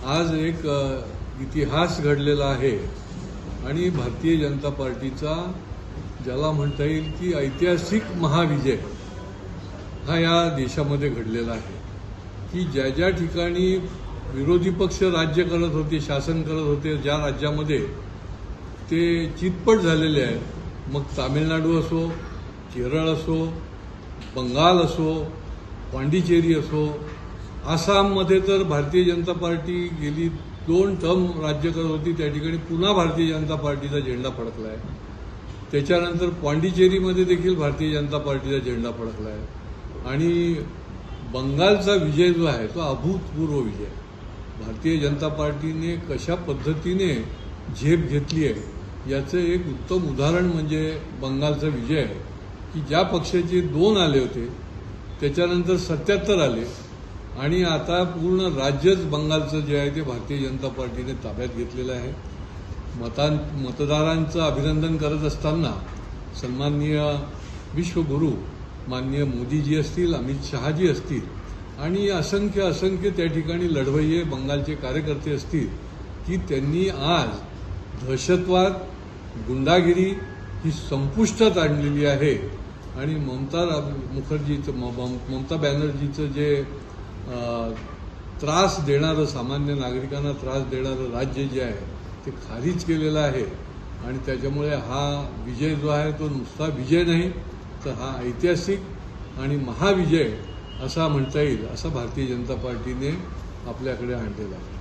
आज एक इतिहास घडलेला आहे आणि भारतीय जनता पार्टीचा ज्याला म्हणता येईल की ऐतिहासिक महाविजय हा या देशामध्ये घडलेला आहे की ज्या ज्या ठिकाणी विरोधी पक्ष राज्य करत होते, शासन करत होते, ज्या राज्यामध्ये ते चितपट झालेले आहेत, मग तामिळनाडू असो, केरळ असो, बंगाल असो, पांडिचेरी असो, आसाममध्ये तर भारतीय जनता पार्टी गेली 2 टर्म राज्य करत होती, त्या ठिकाणी पुन्हा भारतीय जनता पार्टीचा झेंडा फडकला आहे. त्याच्यानंतर पांडिचेरीमध्ये देखील भारतीय जनता पार्टीचा झेंडा फडकला आहे आणि बंगालचा विजय जो आहे तो अभूतपूर्व विजय. भारतीय जनता पार्टीने कशा पद्धतीने झेप घेतली आहे याचं एक उत्तम उदाहरण म्हणजे बंगालचा विजय आहे की ज्या पक्षाचे 2 आले होते त्याच्यानंतर 77 आले आणि आता पूर्ण राज्यच बंगालचं जे आहे ते भारतीय जनता पार्टीने ताब्यात घेतलेलं आहे. मतदारांचं अभिनंदन करत असताना सन्माननीय विश्वगुरू माननीय मोदीजी असतील, अमित शहाजी असतील आणि असंख्य त्या ठिकाणी लढवय्ये बंगालचे कार्यकर्ते असतील की त्यांनी आज दहशतवाद, गुंडागिरी ही संपुष्टात आणलेली आहे आणि ममता बॅनर्जीचं जे त्रास देणारं, सामान्य नागरिकांना त्रास देणारं राज्य जे आहे ते खारिज केलेलं आहे आणि त्याच्यामुळे हा विजय जो आहे तो नुसता विजय नाही तर हा ऐतिहासिक आणि महाविजय असा म्हणता येईल, असा भारतीय जनता पार्टीने आपल्याकडे आणलेला आहे.